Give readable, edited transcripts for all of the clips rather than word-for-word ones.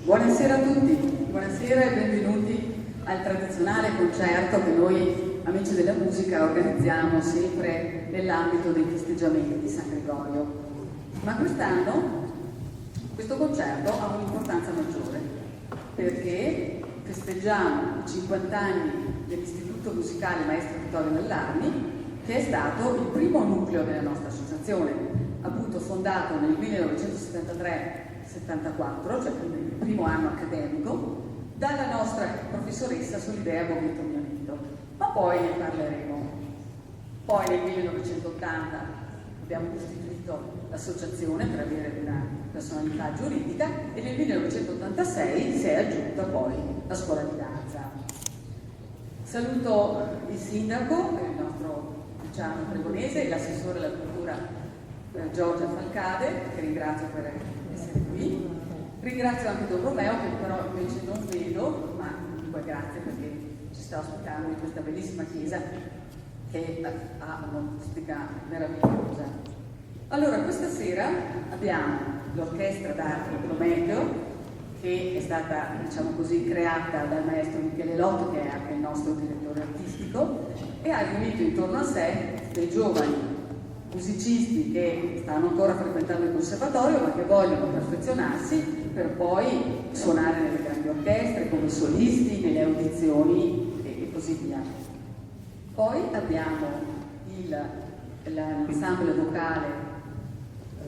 Buonasera a tutti, buonasera e benvenuti al tradizionale concerto che noi, amici della musica, organizziamo sempre nell'ambito dei festeggiamenti di San Gregorio. Ma quest'anno questo concerto ha un'importanza maggiore, perché festeggiamo i 50 anni dell'Istituto Musicale Maestro Vittorio Mallarni, che è stato il primo nucleo della nostra associazione, appunto fondato nel 1973-74, cioè il primo anno accademico, dalla nostra professoressa Solidea Boghetto Mionito. Ma poi ne parleremo. Poi nel 1980 abbiamo costituito l'associazione per avere una personalità giuridica e nel 1986 si è aggiunta poi la scuola di danza. Saluto il sindaco, il nostro Luciano Pregonese, e l'assessore alla cultura Giorgia Falcade, che ringrazio per essere qui. Ringrazio anche Don Romeo, che però invece non vedo, ma poi grazie perché ci sta ospitando in questa bellissima chiesa che ha un'acustica meravigliosa. Allora, questa sera abbiamo l'orchestra d'arte Prometeo, che è stata, diciamo così, creata dal maestro Michele Lotto, che è anche il nostro direttore artistico, e ha riunito intorno a sé dei giovani musicisti che stanno ancora frequentando il conservatorio ma che vogliono perfezionarsi per poi suonare nelle grandi orchestre come solisti, nelle audizioni e così via. Poi abbiamo l'ensemble vocale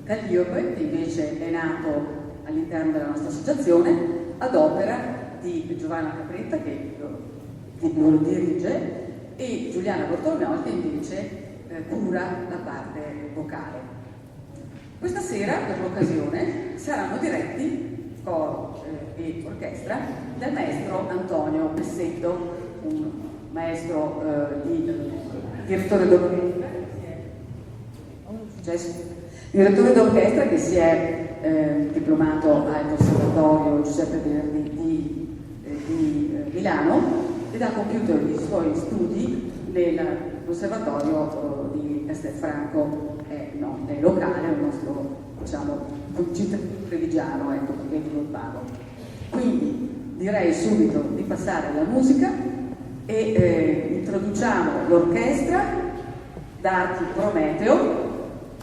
Calliope, che invece è nato all'interno della nostra associazione ad opera di Giovanna Capretta, che lo dirige, e Giuliana Bortolomeoli, che invece cura la parte vocale. Questa sera, per l'occasione, saranno diretti coro e orchestra dal maestro Antonio Pessetto, un maestro direttore d'orchestra che si è diplomato al Conservatorio Giuseppe Verdi di Milano ed ha compiuto i suoi studi nel Conservatorio di Castelfranco, è locale, è un nostro, diciamo, cittadino trevigiano, ecco, perché di Lontano. Quindi direi subito di passare alla musica e introduciamo l'orchestra d'arte Prometeo.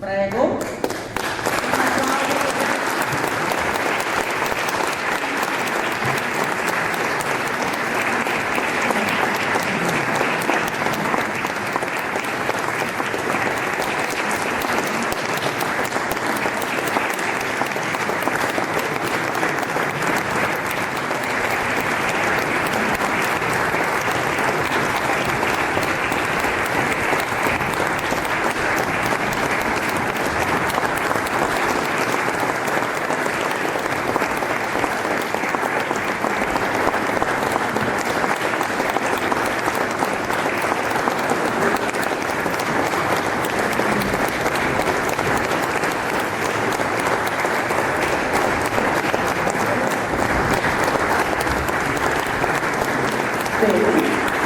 Prego.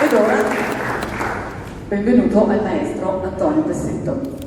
Ed ora benvenuto al maestro Antonio Pessetto.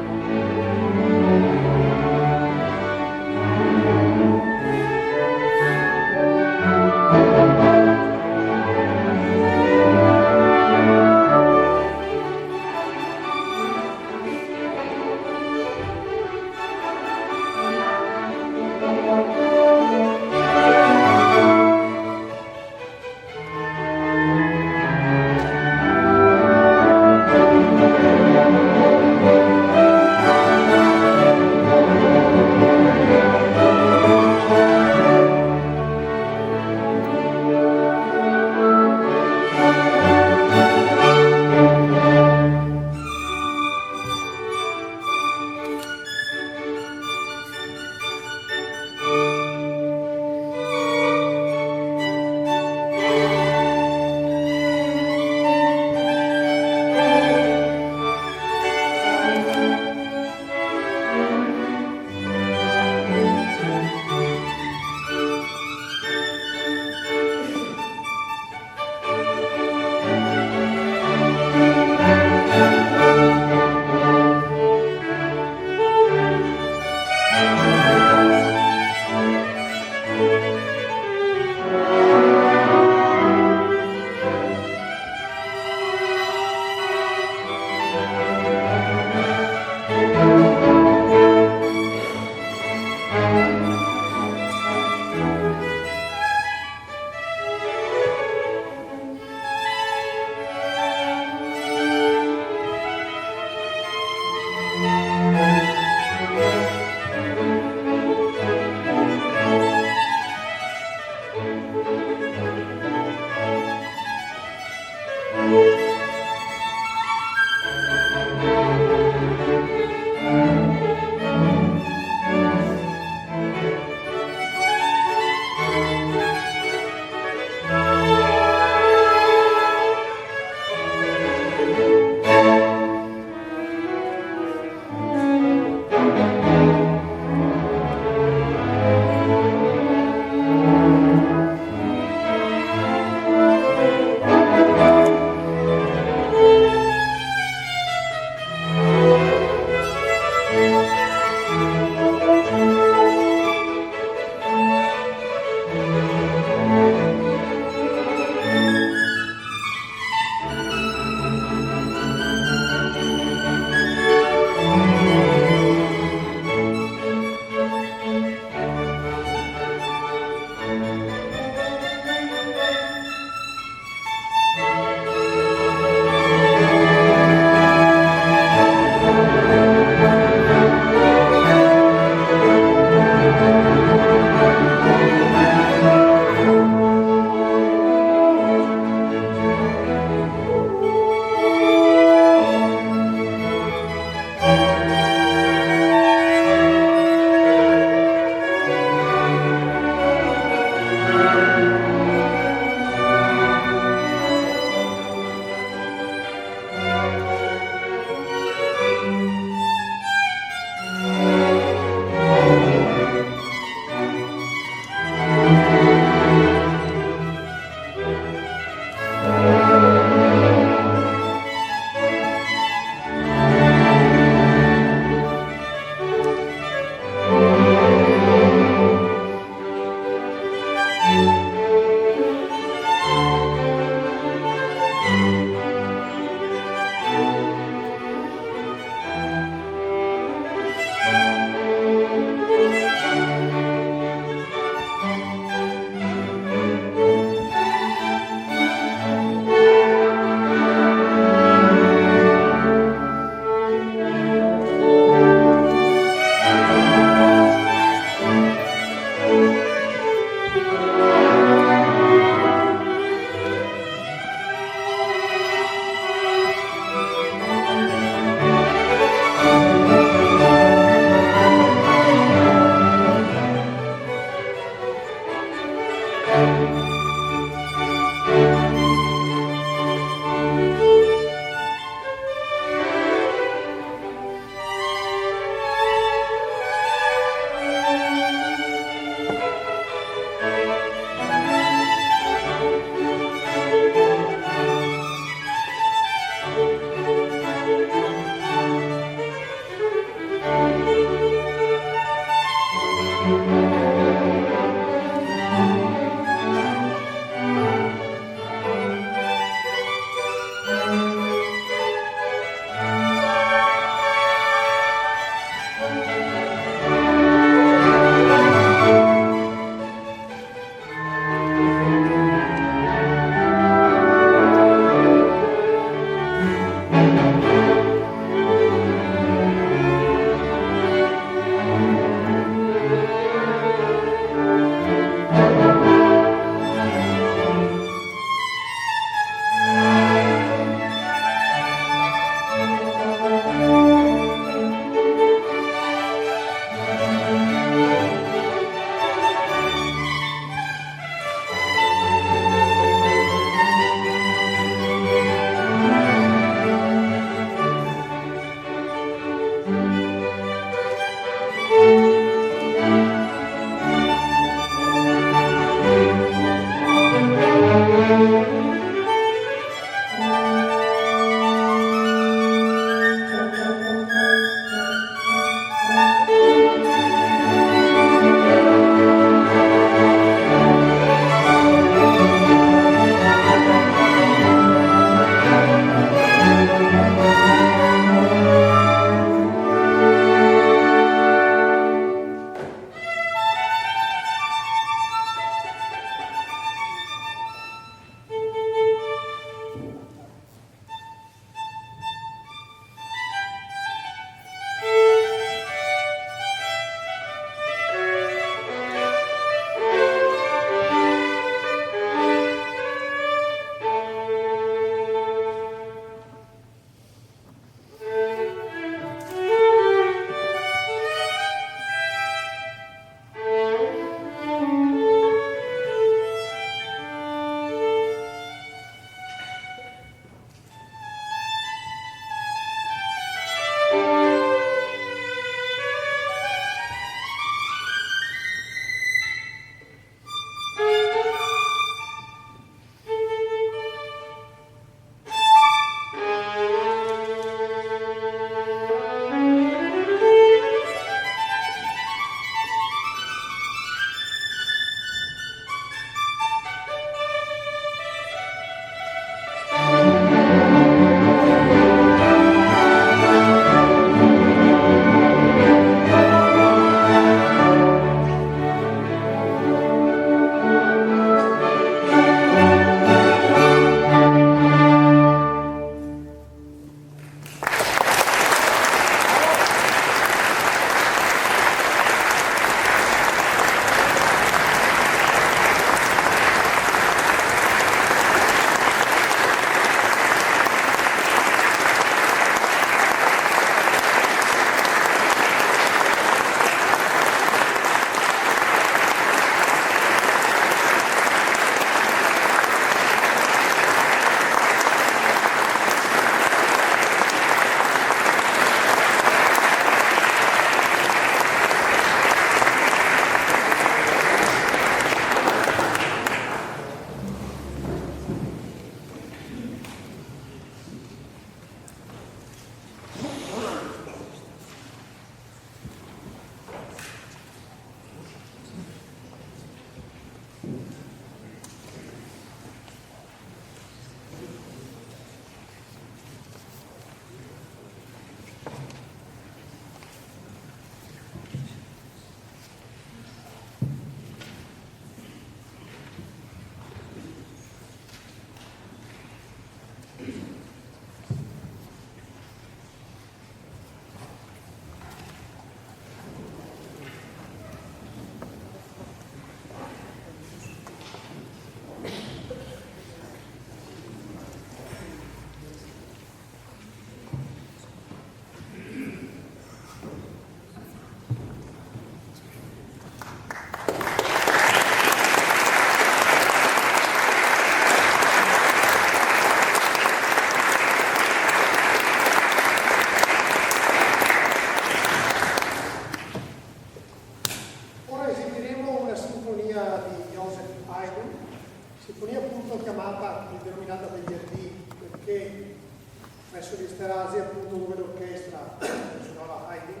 appunto dove l'orchestra suonava Haydn,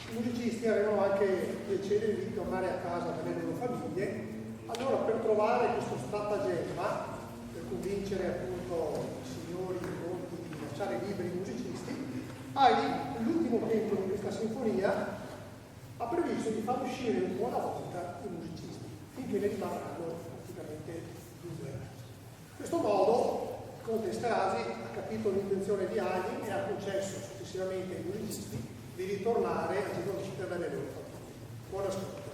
i musicisti avevano anche il piacere di tornare a casa dalle loro famiglie. Allora, per trovare questo stratagemma, per convincere appunto i signori i conti di lasciare liberi i musicisti, Haydn, l'ultimo tempo di questa sinfonia, ha previsto di far uscire un po' alla volta i musicisti, finché ne rimarranno praticamente due. In questo modo il conte Esterhazy ha capito l'intenzione di Haydn e ha concesso successivamente ai musicisti di ritornare a Giovanotti dalle loro famiglie. Buon ascolto.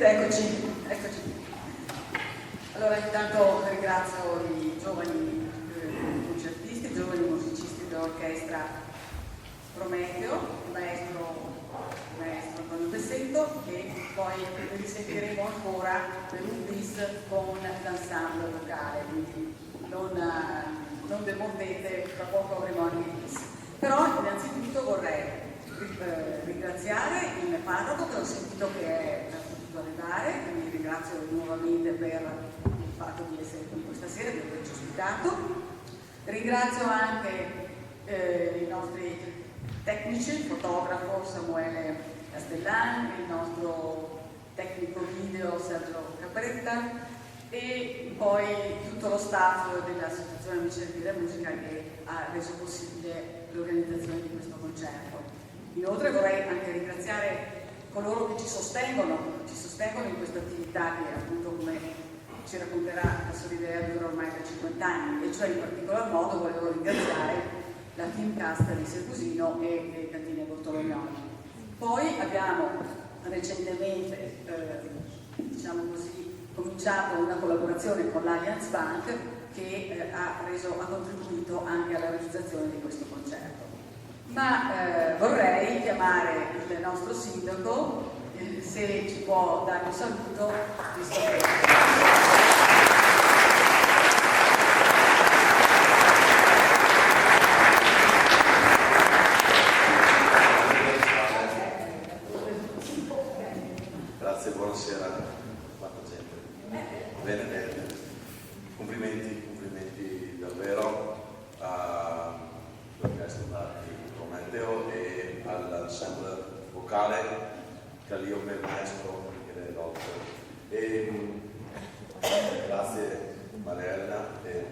Eccoci. Allora intanto ringrazio i giovani concertisti, i giovani musicisti dell'orchestra Prometeo, il maestro Antonio Bessetto, che poi risentiremo ancora per un bis con l'ensemble vocale, quindi non demordete, tra poco avremo anche il bis. Però innanzitutto vorrei ringraziare il parroco, che ho sentito che è potuto arrivare, quindi ringrazio nuovamente per il fatto di essere qui questa sera, di averci ospitato. Ringrazio anche i nostri tecnici, il fotografo Samuele Castellani, il nostro tecnico video Sergio Capretta e poi tutto lo staff dell'Associazione Amici della Musica che ha reso possibile l'organizzazione di questo concerto. Inoltre vorrei anche ringraziare coloro che ci sostengono in questa attività che appunto, come ci racconterà la Solidea, dura ormai da 50 anni, e cioè in particolar modo volevo ringraziare la team cast di Sergusino e Cantine Bortolognoni. Poi abbiamo recentemente cominciato una collaborazione con l'Allianz Bank che ha contribuito anche alla realizzazione di questo concerto. Ma vorrei chiamare il nostro sindaco, se ci può dare un saluto, visto che... Buonasera, quanta gente. Bene. Complimenti davvero all'orchestra di Prometeo e all'ensemble vocale Calliope, maestro Michele Lotto. E grazie Mariella e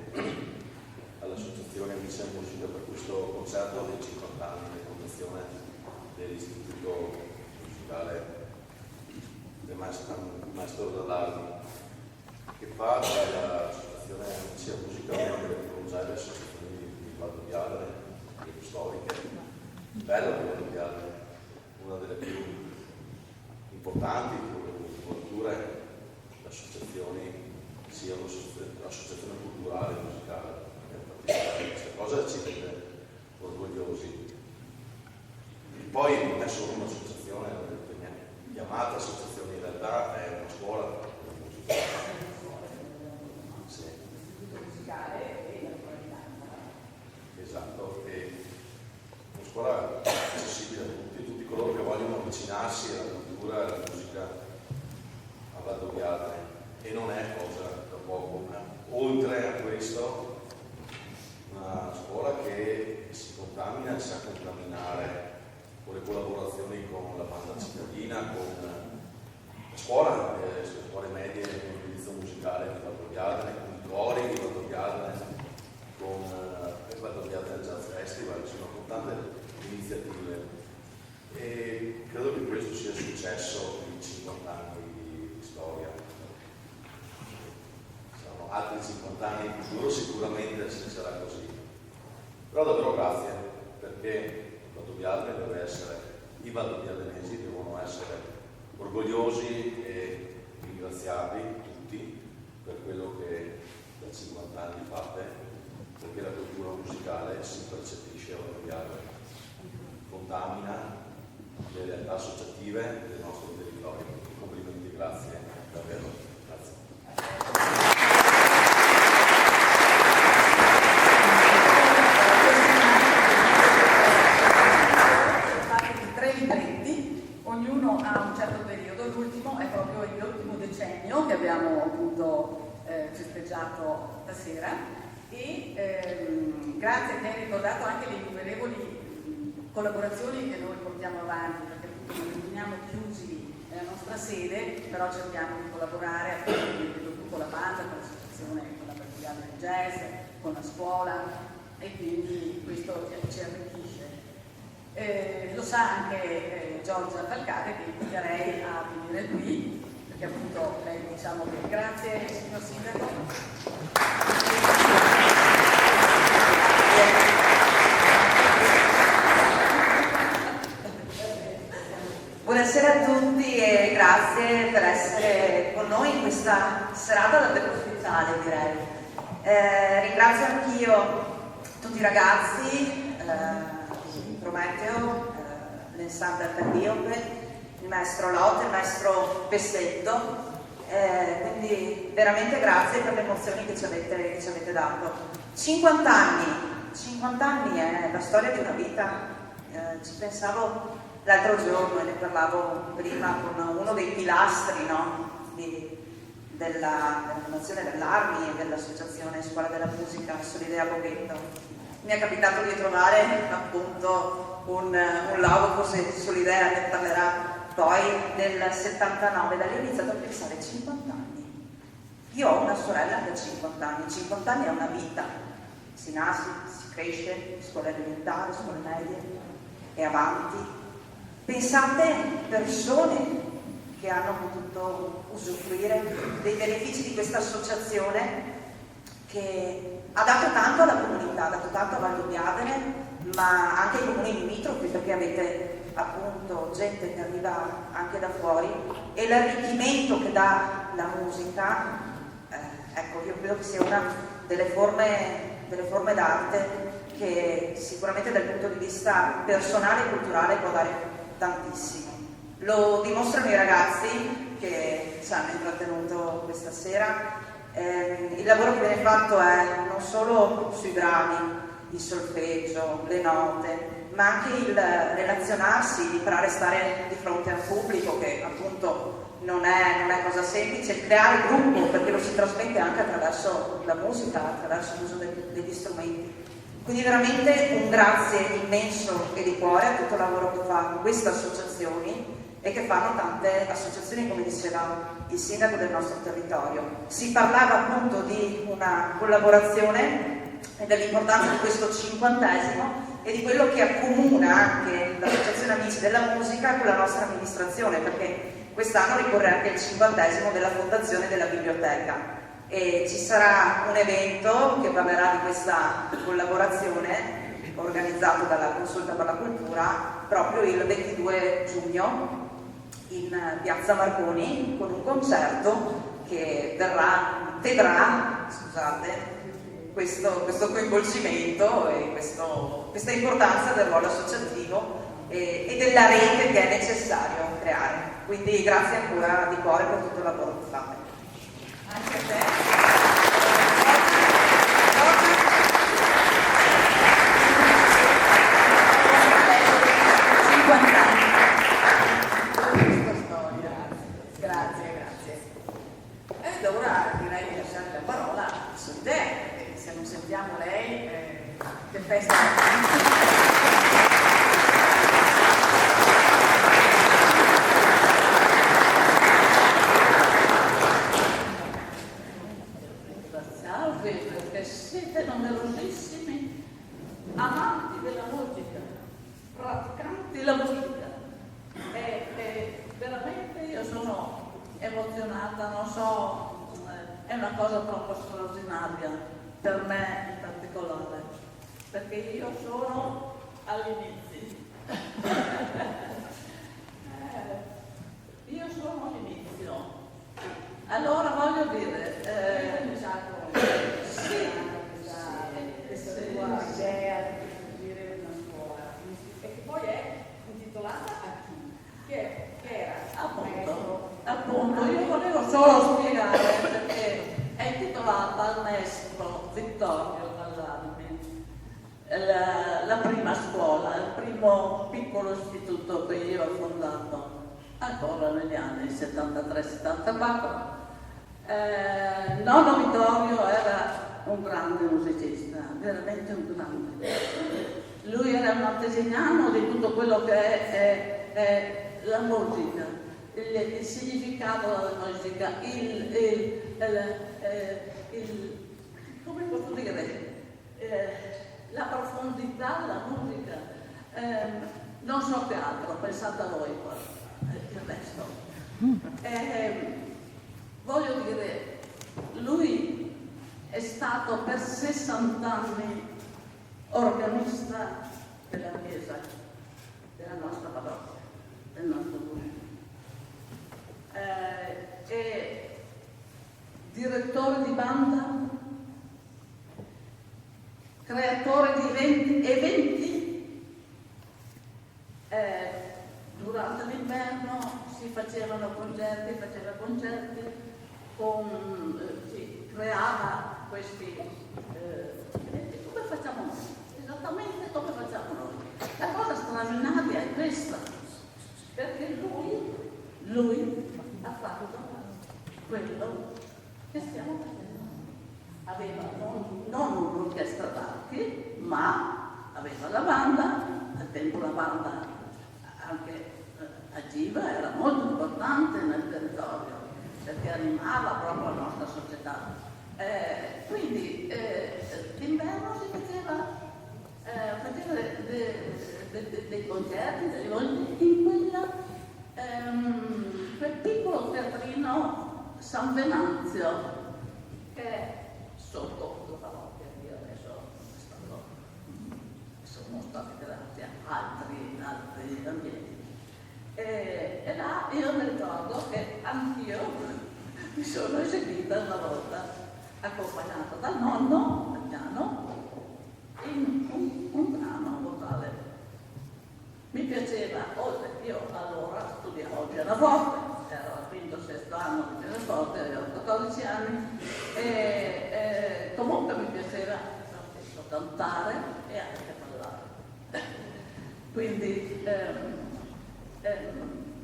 all'Associazione Amici della Musica per questo concerto dei 50 anni di fondazione dell'Istituto Musicale del maestro Dallardi, che fa dell'associazione Amici della Musica una delle prolungate associazioni di Valdo Biadre, le più storiche, bella di Valdo Biadre, una delle più importanti, culture, associazioni, sia un'associazione culturale e musicale. Questa cosa ci rende orgogliosi. E poi non è solo un'associazione, chiamata associazione, in realtà è una scuola di musica. Sì. musicale e la qualità. Esatto, e una scuola accessibile a tutti coloro che vogliono avvicinarsi alla cultura e alla musica a Valdobbiadene, e non è cosa da poco. Oltre a questo, una scuola che si contamina e sa contaminare con le collaborazioni con la banda cittadina, con la scuola, le scuole medie di indirizzo musicale di Valdobbiadene, con i cori di Valdobbiadene, con il Valdobbiadene Jazz Festival, insomma con tante iniziative. E credo che questo sia successo in 50 anni di storia. Saranno altri 50 anni in futuro, sicuramente se sarà così. Però davvero grazie, perché Valdobbiadene deve essere, i valdobbiadenesi devono essere orgogliosi e ringraziati tutti per quello che da 50 anni fate, perché la cultura musicale si percepisce a Valdobbiadene, contamina le realtà associative del nostro territorio. Complimenti, grazie, davvero, grazie. Ognuno ha un certo periodo, l'ultimo è proprio l'ultimo decennio che abbiamo appunto festeggiato stasera, e grazie che hai ricordato anche le innumerevoli collaborazioni che noi portiamo avanti, perché appunto non rimaniamo chiusi nella nostra sede, però cerchiamo di collaborare con la banda, con l'associazione, con la Brasiliana del Jazz, con la scuola, e quindi questo ci arricchisce. Lo sa anche Giorgia Falcade, che inviterei a venire qui, perché appunto lei, diciamo che grazie signor Sindaco. Buonasera a tutti e grazie per essere noi in questa serata davvero speciale, direi. Ringrazio anch'io tutti i ragazzi di Prometeo, l'ensemble Calliope, il maestro Lotte, il maestro Pessetto, quindi veramente grazie per le emozioni che ci avete dato. 50 anni è la storia di una vita. Ci pensavo l'altro giorno e ne parlavo prima con uno dei pilastri, no, della Fondazione dell'Armi e dell'Associazione Scuola della Musica Solidea Boghetto. Mi è capitato di trovare appunto un logo, forse Solidea ne parlerà poi, nel 79. Da lì ho iniziato a pensare 50 anni. Io ho una sorella che ha 50 anni, 50 anni è una vita, si nasce, si cresce, scuola elementare, scuole medie e avanti. Pensate, persone che hanno potuto usufruire dei benefici di questa associazione che ha dato tanto alla comunità, ha dato tanto a Valdobbiadene, ma anche ai comuni limitrofi, perché avete appunto gente che arriva anche da fuori, e l'arricchimento che dà la musica, ecco, io credo che sia una delle forme d'arte che sicuramente dal punto di vista personale e culturale può dare tantissimo. Lo dimostrano i ragazzi che ci hanno intrattenuto questa sera. Il lavoro che viene fatto è non solo sui brani, il solfeggio, le note, ma anche il relazionarsi, imparare a stare di fronte al pubblico, che appunto non è cosa semplice, il creare gruppo, perché lo si trasmette anche attraverso la musica, attraverso l'uso degli strumenti. Quindi veramente un grazie immenso e di cuore a tutto il lavoro che fanno queste associazioni e che fanno tante associazioni, come diceva il sindaco del nostro territorio. Si parlava appunto di una collaborazione e dell'importanza di questo 50° e di quello che accomuna anche l'Associazione Amici della Musica con la nostra amministrazione, perché quest'anno ricorre anche il 50° della fondazione della biblioteca. E ci sarà un evento che parlerà di questa collaborazione organizzato dalla Consulta per la Cultura proprio il 22 giugno in Piazza Marconi, con un concerto che vedrà questo coinvolgimento e questa importanza del ruolo associativo e della rete che è necessario creare. Quindi grazie ancora di cuore per tutto il lavoro che fate. Anche a te. 50 anni. Questa storia. Grazie. Ed ora direi di lasciare la parola a Solidea, perché se non sentiamo lei, che festa. Perché siete numerosissimi amanti della musica, praticanti della musica e veramente io sono emozionata, non so, è una cosa troppo straordinaria per me in particolare, perché io sono all'inizio. Io sono all'inizio. Allora voglio dire, questa tua idea di costruire una scuola e che poi è intitolata a chi? Che era? Appunto, io volevo solo spiegare perché è intitolata al maestro Vittorio Gallarmi, la prima scuola, il primo piccolo istituto che io ho fondato ancora negli anni 73-74. Nonno Vittorio era un grande musicista, veramente un grande. Lui era un antesignano di tutto quello che è la musica, il significato della musica, come posso dire, la profondità della musica. Non so che altro, pensate a voi il resto. Voglio dire, lui è stato per 60 anni organista della Chiesa, della nostra parrocchia, del nostro comune. E direttore di banda, creatore di eventi. Durante l'inverno si faceva concerti, si creava questi eventi come facciamo noi, esattamente come facciamo noi. La cosa straordinaria è questa, perché lui ha fatto quello che stiamo facendo. Aveva non un'orchestra d'archi, ma aveva la banda, al tempo la banda anche agiva, era molto importante nel territorio, perché animava proprio la nostra società. Quindi d'inverno si faceva dei concerti, degli eventi in quel piccolo teatrino San Venanzio, che è sotto la parrocchia. Io adesso sono stati creati altri ambienti. E là io mi ricordo che anch'io mi sono eseguita una volta, accompagnata dal nonno al piano, in un brano vocale. Mi piaceva, oltre io allora studiavo il pianoforte, ero al quinto o sesto anno di pianoforte, avevo 14 anni, e comunque mi piaceva cantare e anche ballare. Quindi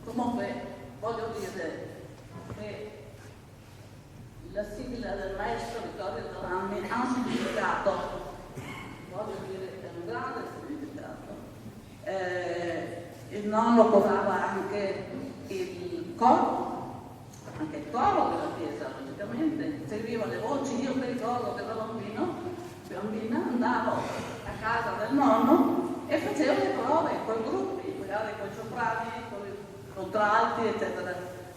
comunque voglio dire che la sigla del maestro Vittorio Dorami ha un significato, voglio dire che è un grande significato. Il nonno covava anche il coro della chiesa, logicamente, seguiva le voci. Io mi ricordo che da bambina andavo a casa del nonno e facevo le prove con i gruppi, magari con i soprani, con i contralti, eccetera.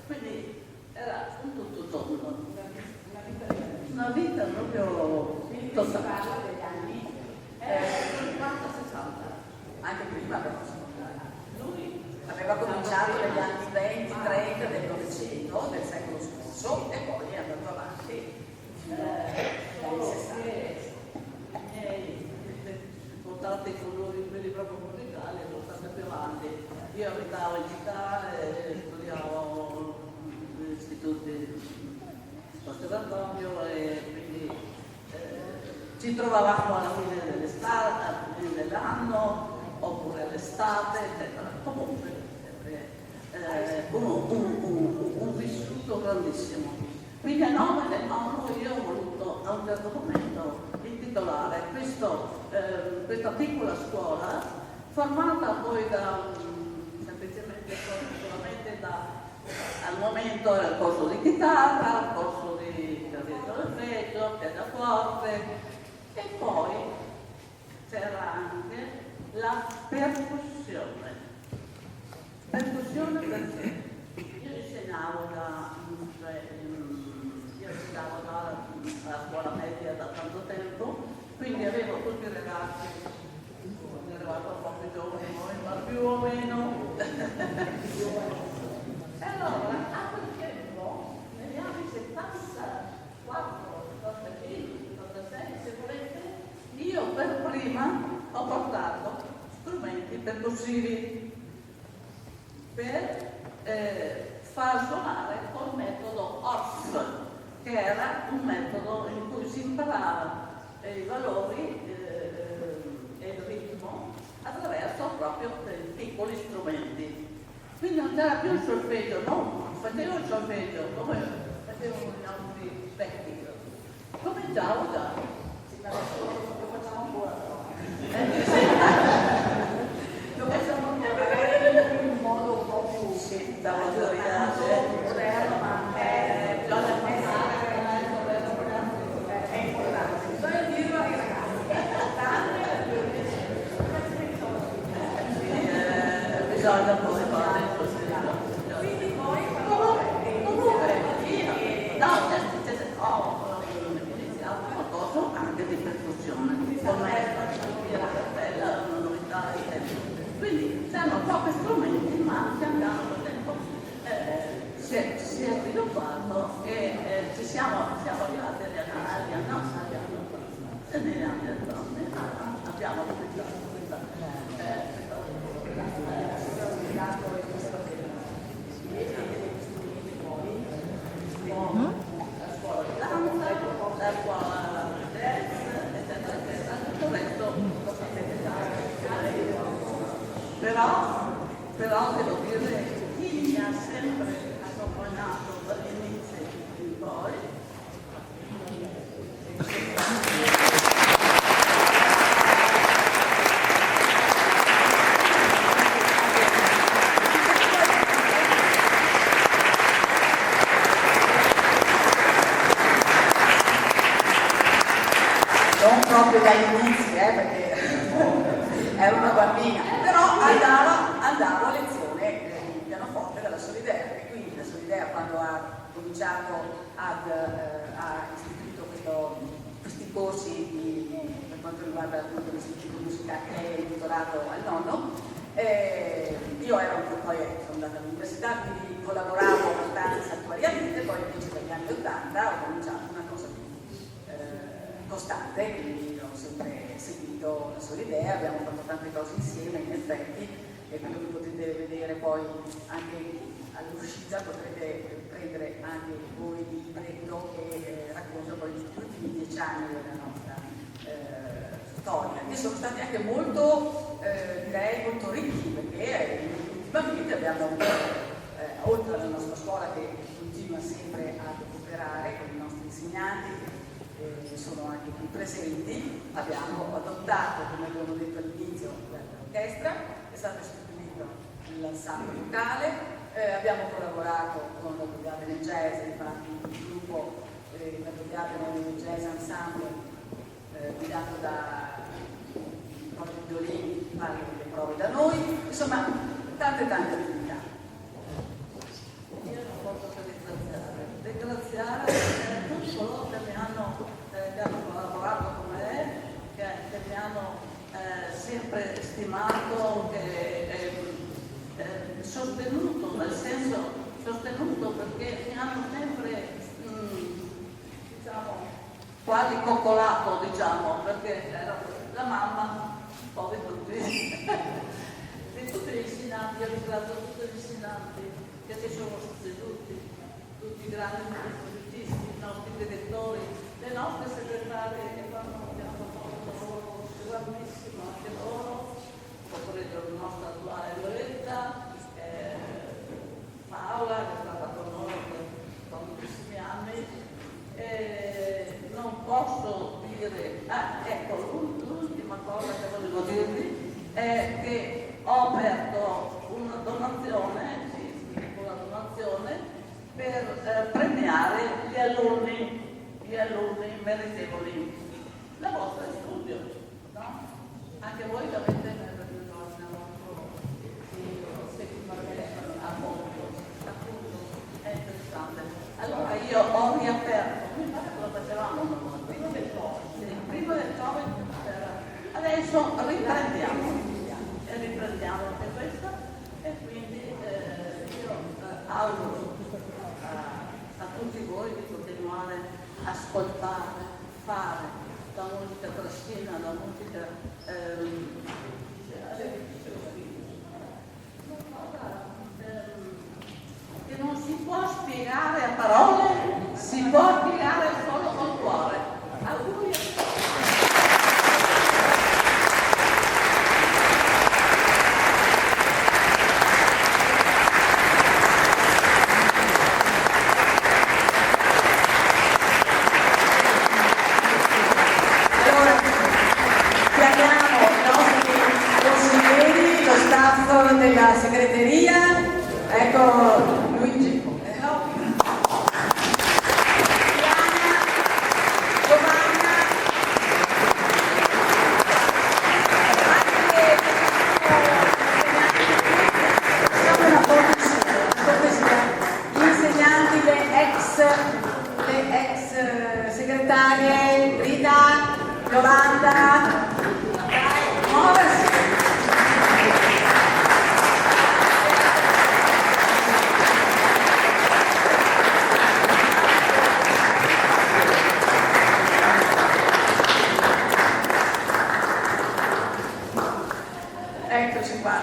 Quindi era un tutto tondo. Una vita proprio totale degli anni 50-60, Anche prima però. Lui aveva cominciato negli anni 20-30 del Novecento, del secolo scorso, e poi è andato avanti dagli 60. Portate i colori, quelli proprio musicali, sono state più avanti. Io abitavo in città, studiavo negli istituti conservatorio e quindi ci trovavamo alla fine dell'estate, alla fine dell'anno, oppure all'estate, eccetera. Comunque un vissuto grandissimo. Quindi a nome del nonno io ho voluto a un certo momento intitolare questa piccola scuola, formata poi semplicemente solamente al momento era il corso di chitarra, il corso di solfeggio, pianoforte, e poi c'era anche la percussione. Percussione perché io insegnavo alla scuola media da tanto tempo, quindi avevo tutti i ragazzi, sono arrivato un po' più giovani, ma più o meno. E allora, a quel tempo, negli anni 74, 75, 76, se volete, io per prima ho portato strumenti percussivi per far suonare col metodo ORF, che era un metodo in cui si imparava i valori e il ritmo attraverso proprio dei piccoli strumenti. Quindi non c'era più il solfeggio, no, facevo il solfeggio come facevano gli altri vecchi. Cominciavo già, lo facciamo ancora. Lo facciamo ancora in un modo un po' più moderno, ma già da pensare è importante. Bisogna dirlo ai ragazzi, è importante bisogna poi fare così. Quindi poi comunque io ho iniziato però devo dire chi mi ha sempre accompagnato dall'inizio in poi. Non proprio dagli inizi, perché era una bambina, però andavo a lezione di pianoforte dalla Solidea, e quindi la Solidea, quando ha cominciato ha istituito questi corsi per quanto riguarda appunto l'istituto di musica e il tutorato al nonno, io poi sono andata all'università, quindi collaboravo abbastanza attuariamente, poi invece dagli anni 80 ho cominciato una cosa più costante, quindi ho sempre seguito la Solidea, abbiamo fatto tante cose insieme in effetti, e quello che potete vedere poi anche all'uscita, potrete prendere anche voi il libretto che racconta poi gli ultimi 10 anni della nostra storia, che sono stati anche molto, direi, molto ricchi, perché ultimamente abbiamo, oltre alla nostra scuola che continua sempre a operare con i nostri insegnanti, sono anche qui presenti, abbiamo adottato, come abbiamo detto all'inizio, l'orchestra, è stato istituito l'ensemble vocale, abbiamo collaborato con la Brigata del Jazz, infatti il gruppo la Brigata del Jazz Ensemble guidato da Roger Violini, fare le prove da noi, insomma tante attività. Io non posso che ringraziare tutti coloro che mi hanno collaborato con me, che mi hanno sempre stimato, sostenuto, nel senso sostenuto perché mi hanno sempre diciamo quasi coccolato, diciamo, perché era la mamma un po' di tutti gli insegnanti. Io ringrazio tutti gli insegnanti che si sono succeduti, tutti i grandi musicisti, i nostri direttori, le nostre segretarie che hanno fatto un lavoro grandissimo anche loro, la nostra attuale Loretta, Paola che è stata con noi per tantissimi anni. Non posso dire, ecco, l'ultima cosa che volevo dirvi è che ho aperto una donazione per premiare gli alunni meritevoli la vostra studio, no? Anche voi l'avete nel vostro appunto, è interessante. Allora io ho riaperto, mi pare che lo facevamo prima del Covid, adesso riprendiamo anche questa, e quindi io auguro a tutti voi di continuare a ascoltare, fare la musica trascina, la musica che non si può spiegare a parole, si può spiegare solo col cuore. Auguri a tutti. Della segreteria, ecco Luigi, Giovanna, gli insegnanti, le ex segretarie, Rita, Giovanna, muoversi. Eccoci qua,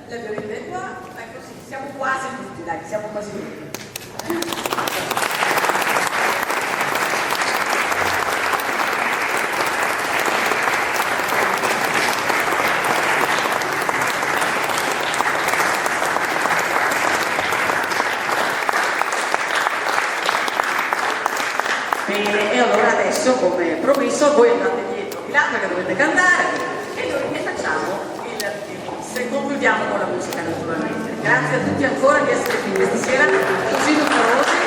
le vedete qua, ecco sì, siamo quasi tutti, dai, siamo quasi tutti. allora adesso, come promesso, voi andate dietro di là perché dovete cantare e noi ne facciamo se concludiamo con la musica naturalmente. Grazie a tutti ancora di essere qui questa sera, così numerosi.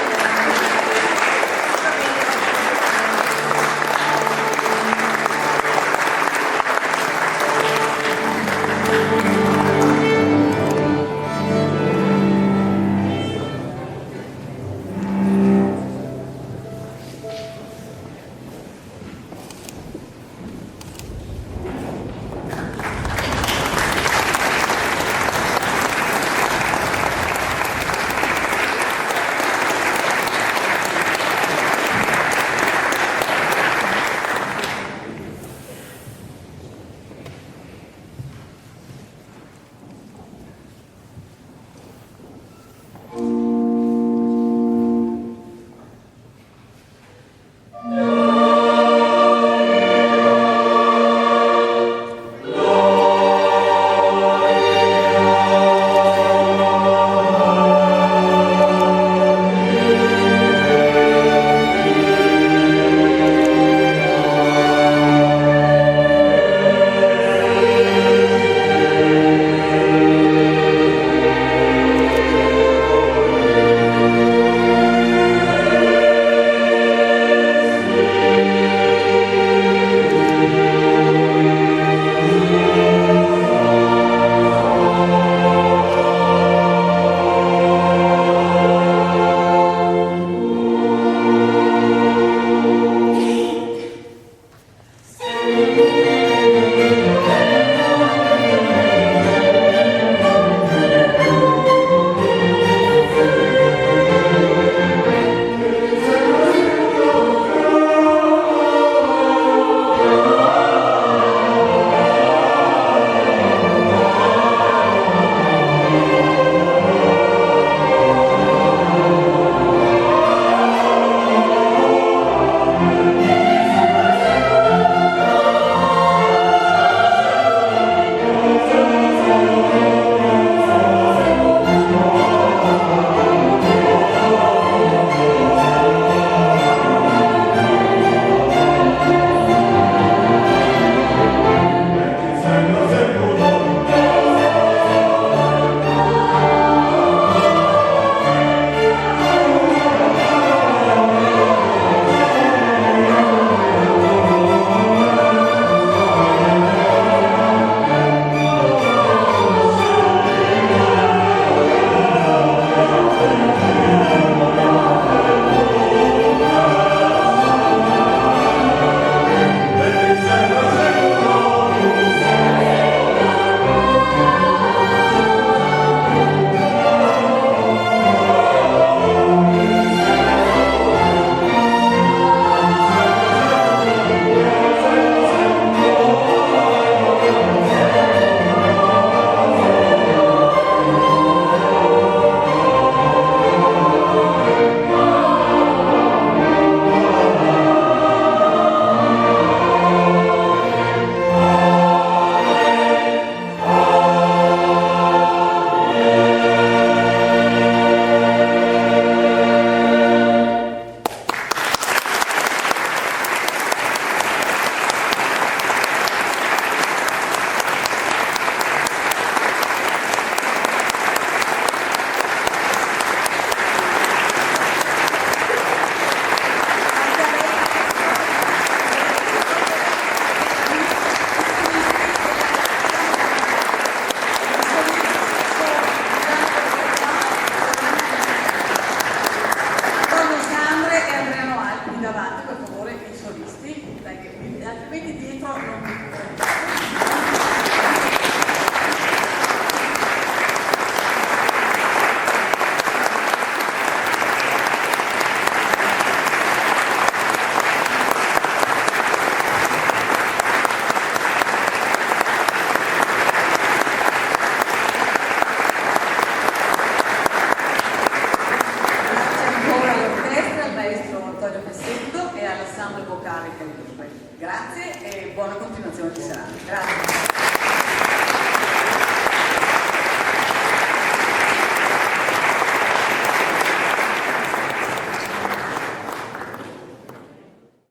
vocale che grazie e buona continuazione di serata. Grazie.